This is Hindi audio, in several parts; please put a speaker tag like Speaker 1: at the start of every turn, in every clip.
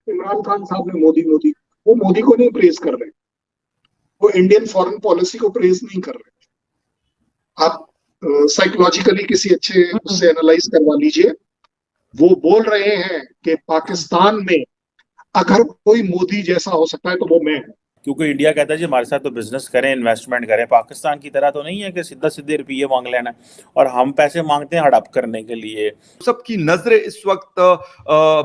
Speaker 1: इमरान खान साहब ने मोदी मोदी, वो मोदी को नहीं प्रेज कर रहे, वो इंडियन फॉरेन पॉलिसी को प्रेज नहीं कर रहे। आप साइकोलॉजिकली किसी अच्छे उससे एनालाइज करवा लीजिए। वो बोल रहे हैं कि पाकिस्तान में अगर कोई मोदी जैसा हो सकता है तो वो मैं हूं।
Speaker 2: क्योंकि इंडिया कहता है जी हमारे साथ तो बिजनेस करें, इन्वेस्टमेंट करें। पाकिस्तान की तरह तो नहीं है कि सीधा सीधे रुपये मांग लेना है, और हम पैसे मांगते हैं हड़प करने के लिए।
Speaker 3: सबकी नजरें इस वक्त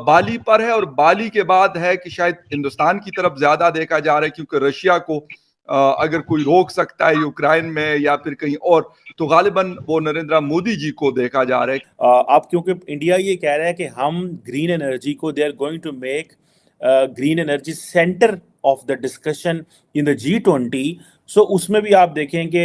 Speaker 3: बाली पर है, और बाली के बाद है कि शायद हिंदुस्तान की तरफ ज्यादा देखा जा रहा है, क्योंकि रशिया को अगर कोई रोक सकता है यूक्रेन में या फिर कहीं और, तो गालिबन वो नरेंद्र मोदी जी को देखा जा रहा है।
Speaker 2: अब क्योंकि इंडिया ये कह रहा है कि हम ग्रीन एनर्जी को, they are going to make green energy centre of the discussion in the G20। So उसमें भी आप देखें कि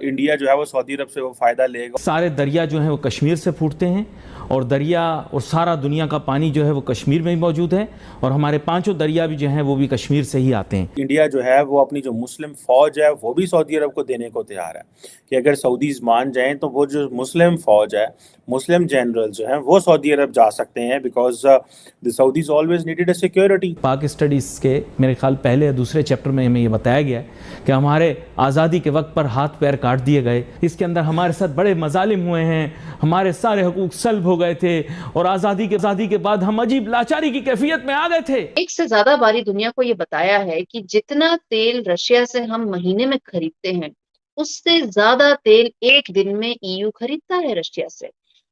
Speaker 2: इंडिया जो है वो सऊदी अरब से वो फायदा लेगा।
Speaker 4: सारे दरिया जो हैं वो कश्मीर से फूटते हैं, और दरिया और सारा दुनिया का पानी जो है वो कश्मीर में ही मौजूद है, और हमारे पांचों दरिया भी जो हैं वो भी कश्मीर से ही आते हैं।
Speaker 2: इंडिया जो है वो अपनी जो मुस्लिम फौज है वो भी सऊदी अरब को देने को तैयार है कि अगर सऊदीज मान जाएं तो वो जो मुस्लिम फौज है, मुस्लिम जनरल जो हैं वो सऊदी अरब जा सकते हैं, because the Saudis always needed a security.
Speaker 4: पाक स्टडीज़ के मेरे ख्याल पहले या दूसरे चैप्टर में हमें ये बताया गया है कि हमारे आज़ादी के वक्त पर हाथ पैर काट दिए गए, इसके अंदर हमारे साथ बड़े मजालिम हुए हैं, हमारे सारे हकूक सल्ब हो गए थे, और आज़ादी के बाद हम अजीब लाचारी की कैफियत में आ गए थे।
Speaker 5: एक से ज्यादा बारी दुनिया को ये बताया है कि जितना तेल रशिया से हम महीने में खरीदते हैं, उससे ज्यादा तेल एक दिन में ईयू खरीदता है रशिया से।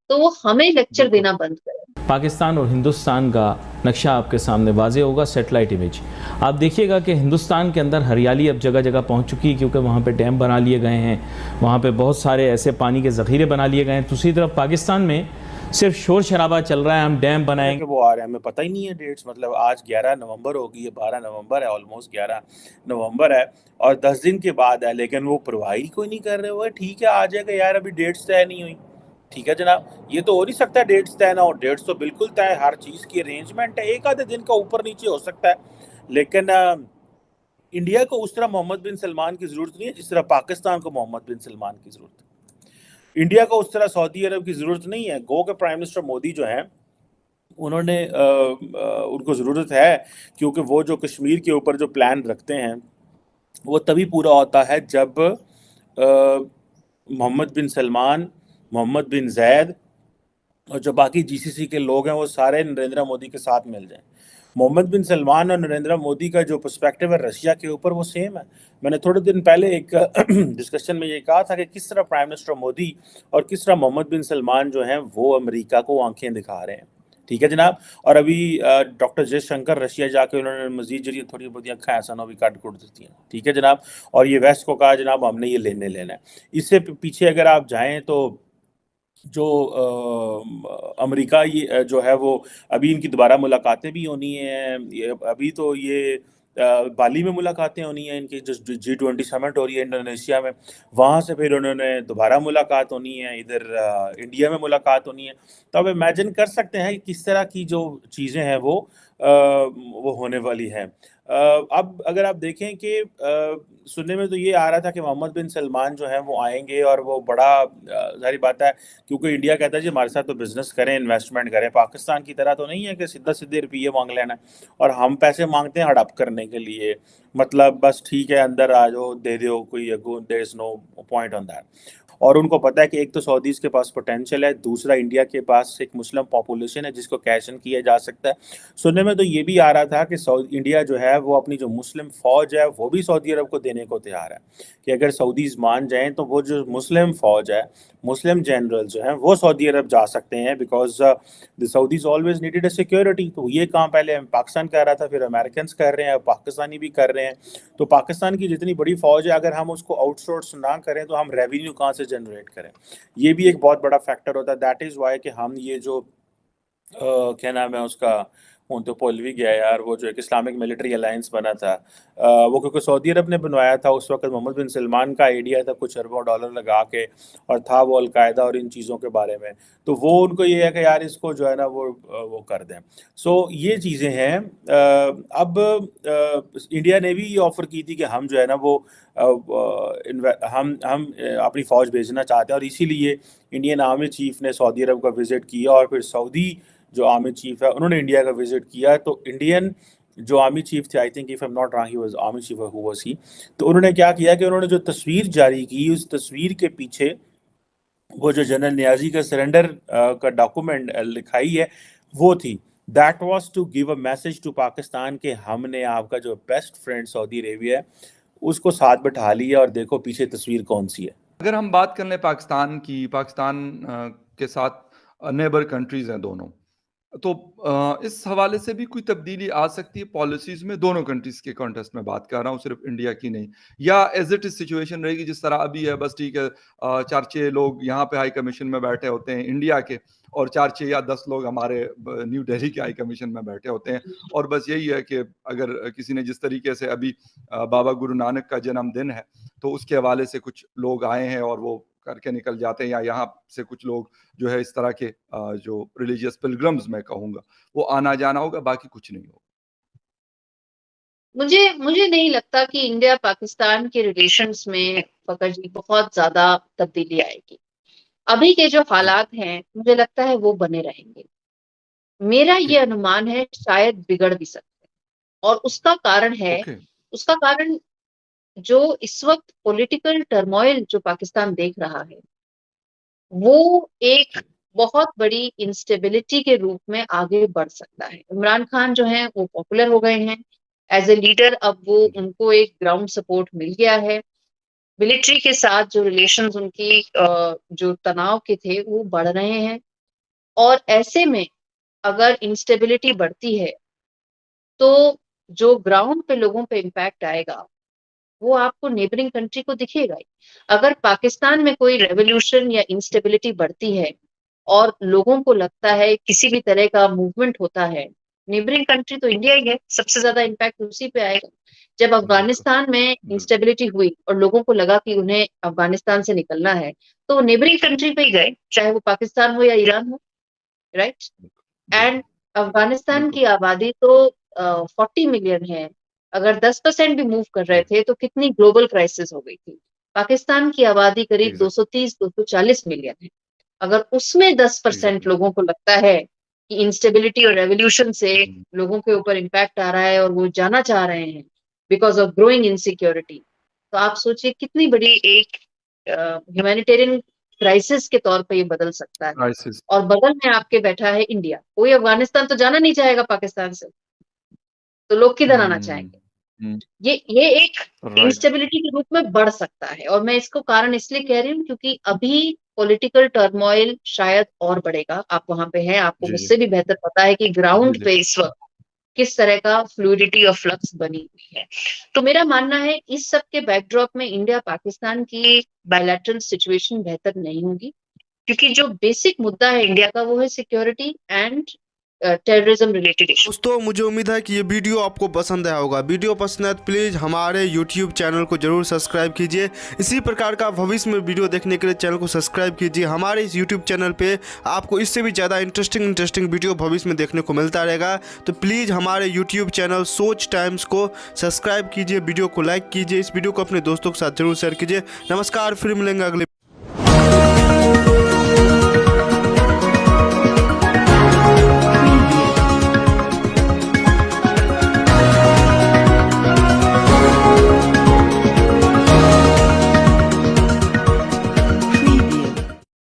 Speaker 5: तो वो हमें लेक्चर देना बंद करें।
Speaker 4: पाकिस्तान और हिंदुस्तान का नक्शा आपके सामने वाजे होगा, सैटेलाइट इमेज। आप देखिएगा कि हिंदुस्तान के अंदर हरियाली अब जगह जगह पहुंच चुकी है, क्योंकि वहाँ पे डैम बना लिए गए हैं, वहाँ पे बहुत सारे ऐसे पानी के ज़ख़ीरे बना लिए गए हैं। दूसरी तरफ पाकिस्तान में सिर्फ शोर शराबा चल रहा है, हम डैम बनाएंगे,
Speaker 2: वो आ रहे हैं, हमें पता ही नहीं है डेट्स। मतलब आज 11 नवंबर होगी, ये 12 नवंबर है, ऑलमोस्ट 11 नवंबर है, और 10 दिन के बाद है, लेकिन वो परवाह ही कोई नहीं कर रहे हुए। ठीक है, आ जाएगा यार, अभी डेट्स तय नहीं हुई। ठीक है जनाब, ये तो हो नहीं सकता डेट्स तय ना हो। डेट्स तो बिल्कुल तय, हर चीज़ की अरेंजमेंट है, एक आधे दिन का ऊपर नीचे हो सकता है, लेकिन इंडिया को उस तरह मोहम्मद बिन सलमान की ज़रूरत नहीं है जिस तरह पाकिस्तान को मोहम्मद बिन सलमान की ज़रूरत है। इंडिया को उस तरह सऊदी अरब की ज़रूरत नहीं है। गो के प्राइम मिनिस्टर मोदी जो हैं, उन्होंने उनको ज़रूरत है, क्योंकि वो जो कश्मीर के ऊपर जो प्लान रखते हैं वो तभी पूरा होता है जब मोहम्मद बिन सलमान, मोहम्मद बिन जैद और जो बाकी GCC के लोग हैं वो सारे नरेंद्र मोदी के साथ मिल जाएं। मोहम्मद बिन सलमान और नरेंद्र मोदी का जो पर्सपेक्टिव है रशिया के ऊपर वो सेम है। मैंने थोड़े दिन पहले एक डिस्कशन में ये कहा था कि किस तरह प्राइम मिनिस्टर मोदी और किस तरह मोहम्मद बिन सलमान जो हैं वो अमेरिका को आंखें दिखा रहे हैं। ठीक है जनाब, और अभी डॉक्टर जयशंकर रशिया जाके उन्होंने मजीद जरिए थोड़ी बहुत अक्खां ऐसा ना भी काट कुट देती हैं। ठीक है जनाब, और ये वेस्ट को कहा जनाब हमने ये लेने लेना है। इससे पीछे अगर आप जाएं तो जो अमेरिका ये जो है वो अभी इनकी दोबारा मुलाकातें भी होनी हैं। ये अभी तो ये बाली में मुलाकातें होनी हैं इनकी, जो G20 समिट हो रही है इंडोनेशिया में, वहाँ से फिर उन्होंने दोबारा मुलाकात होनी है, इधर इंडिया में मुलाकात होनी है। तो अब इमेजिन कर सकते हैं कि किस तरह की जो चीज़ें हैं वो होने वाली हैं। अब अगर आप देखें कि सुनने में तो ये आ रहा था कि मोहम्मद बिन सलमान जो हैं वो आएंगे, और वो बड़ा जाहिर बात है, क्योंकि इंडिया कहता है जी हमारे साथ तो बिजनेस करें, इन्वेस्टमेंट करें। पाकिस्तान की तरह तो नहीं है कि सीधा सीधे रुपये मांग लेना है, और हम पैसे मांगते हैं हड़प करने के लिए। मतलब बस ठीक है, अंदर आ जाओ, दे दो, कोई there is no point on that. और उनको पता है कि एक तो सऊदीज़ के पास पोटेंशियल है, दूसरा इंडिया के पास एक मुस्लिम पॉपुलेशन है जिसको कैश इन किया जा सकता है। सुनने में तो ये भी आ रहा था कि इंडिया जो है वो अपनी जो मुस्लिम फ़ौज है वो भी सऊदी अरब को देने को तैयार है कि अगर सऊदीज़ मान जाएं तो वो जो मुस्लिम फ़ौज है, मुस्लिम जनरल जो हैं वो सऊदी अरब जा सकते हैं, because the Saudis always needed a security. तो ये काम पहले पाकिस्तान कर रहा था, फिर अमेरिकन कर रहे हैं, पाकिस्तानी भी कर रहे हैं। तो पाकिस्तान की जितनी बड़ी फ़ौज है, अगर हम उसको आउटसोर्स ना करें तो हम रेवेन्यू कहाँ से जनरेट करें? ये भी एक बहुत बड़ा फैक्टर होता है। दैट इज़ वाई कि हम ये जो क्या नाम है उसका, हूँ तो भुल भी गया यार, वो जो एक इस्लामिक मिलिट्री अलायंस बना था, वो क्योंकि सऊदी अरब ने बनवाया था उस वक्त, मोहम्मद बिन सलमान का आइडिया था कुछ अरबों डॉलर लगा के, और था वो अलकायदा और इन चीज़ों के बारे में। तो वो उनको ये है कि यार इसको जो है ना वो कर दें। सो ये चीज़ें हैं। अब इंडिया ने भी ये ऑफ़र की थी कि हम जो है ना वो हम अपनी फ़ौज भेजना चाहते हैं, और इसीलिए इंडियन आर्मी चीफ ने सऊदी अरब का विज़िट किया, और फिर सऊदी जो आर्मी चीफ है, उन्होंने इंडिया का विजिट किया। तो इंडियन जो आर्मी चीफ थे, I think if I am not wrong he was army chief, who was he, तो उन्होंने क्या किया कि उन्होंने जो तस्वीर जारी की, उस तस्वीर के पीछे वो जो जनरल नियाजी का सरेंडर का डॉक्यूमेंट लिखाई है वो थी, that was to give a message to Pakistan कि हमने आपका जो बेस्ट फ्रेंड सऊदी अरेबिया है उसको साथ बैठा लिया और देखो पीछे तस्वीर कौन सी है।
Speaker 3: अगर हम बात कर लें पाकिस्तान की, पाकिस्तान के साथ नेबर कंट्रीज हैं दोनों, तो इस हवाले से भी कोई तब्दीली आ सकती है पॉलिसीज में? दोनों कंट्रीज के कॉन्टेस्ट में बात कर रहा हूँ, सिर्फ इंडिया की नहीं, या एज इट इज सिचुएशन रहेगी जिस तरह अभी है, बस ठीक है 4-6 लोग यहाँ पे हाई कमीशन में बैठे होते हैं इंडिया के, और 4-6 या 10 लोग हमारे न्यू दिल्ली के हाई कमीशन में बैठे होते हैं, और बस यही है कि अगर किसी ने, जिस तरीके से अभी बाबा गुरु नानक का जन्मदिन है, तो उसके हवाले से कुछ लोग आए हैं और वो करके निकल जाते हैं, या यहाँ से कुछ लोग जो है इस तरह के जो रिलीजियस पिलग्रम्स मैं कहूँगा, वो आना जाना होगा, बाकी कुछ नहीं होगा।
Speaker 5: मुझे नहीं लगता कि इंडिया पाकिस्तान के रिलेशंस में फकर जी बहुत ज्यादा तब्दीली आएगी। अभी के जो हालात हैं मुझे लगता है वो बने रहेंगे। मेरा ये अनुमान है शायद बिगड़ भी सकते हैं, और उसका कारण जो इस वक्त पॉलिटिकल टर्मोइल जो पाकिस्तान देख रहा है वो एक बहुत बड़ी इंस्टेबिलिटी के रूप में आगे बढ़ सकता है। इमरान खान जो है वो पॉपुलर हो गए हैं एज ए लीडर, अब वो उनको एक ग्राउंड सपोर्ट मिल गया है। मिलिट्री के साथ जो रिलेशंस उनकी जो तनाव के थे वो बढ़ रहे हैं, और ऐसे में अगर इंस्टेबिलिटी बढ़ती है तो जो ग्राउंड पे लोगों पे इम्पैक्ट आएगा वो आपको नेबरिंग कंट्री को दिखेगा ही। अगर पाकिस्तान में कोई रेवोल्यूशन या इंस्टेबिलिटी बढ़ती है और लोगों को लगता है किसी भी तरह का मूवमेंट होता है, नेबरिंग कंट्री तो इंडिया ही है, सबसे ज्यादा इम्पैक्ट उसी पे आएगा। जब अफगानिस्तान में इंस्टेबिलिटी हुई और लोगों को लगा कि उन्हें अफगानिस्तान से निकलना है तो नेबरिंग कंट्री पे ही गए, चाहे वो पाकिस्तान हो या ईरान हो, राइट। एंड अफगानिस्तान की आबादी तो 40 मिलियन है। अगर 10% भी मूव कर रहे थे तो कितनी ग्लोबल क्राइसिस हो गई थी। पाकिस्तान की आबादी करीब 230-240 मिलियन है। अगर उसमें 10% लोगों को लगता है कि इंस्टेबिलिटी और रेवोल्यूशन से लोगों के ऊपर इम्पैक्ट आ रहा है और वो जाना चाह रहे हैं बिकॉज ऑफ ग्रोइंग इनसिक्योरिटी, तो आप सोचिए कितनी बड़ी एक ह्यूमैनिटेरियन क्राइसिस के तौर पे ये बदल सकता है। और बगल में आपके बैठा है इंडिया। कोई अफगानिस्तान तो जाना नहीं चाहेगा पाकिस्तान से, तो लोग किधर आना चाहेंगे? ये एक इंस्टेबिलिटी के रूप में बढ़ सकता है। और मैं इसको कारण इसलिए कह रही हूँ क्योंकि अभी पॉलिटिकल टर्मोइल शायद और बढ़ेगा। आप वहां पे हैं, आपको मुझसे भी बेहतर पता है कि ग्राउंड पे इस वक्त किस तरह का फ्लूइडिटी और फ्लक्स बनी हुई है। तो मेरा मानना है इस सब के बैकड्रॉप में इंडिया पाकिस्तान की बायलैटरल सिचुएशन बेहतर नहीं होगी, क्योंकि जो बेसिक मुद्दा है इंडिया का वो है security and terrorism related issue.
Speaker 6: दोस्तों, मुझे उम्मीद है कि ये वीडियो आपको पसंद आया होगा। वीडियो पसंद है तो प्लीज़ हमारे YouTube चैनल को जरूर सब्सक्राइब कीजिए। इसी प्रकार का भविष्य में वीडियो देखने के लिए चैनल को सब्सक्राइब कीजिए। हमारे इस YouTube चैनल पे आपको इससे भी ज़्यादा इंटरेस्टिंग वीडियो भविष्य में देखने को मिलता रहेगा। तो प्लीज़ हमारे YouTube चैनल सोच टाइम्स को सब्सक्राइब कीजिए, वीडियो को लाइक कीजिए, इस वीडियो को अपने दोस्तों के साथ जरूर शेयर कीजिए। नमस्कार, फिर मिलेंगे अगले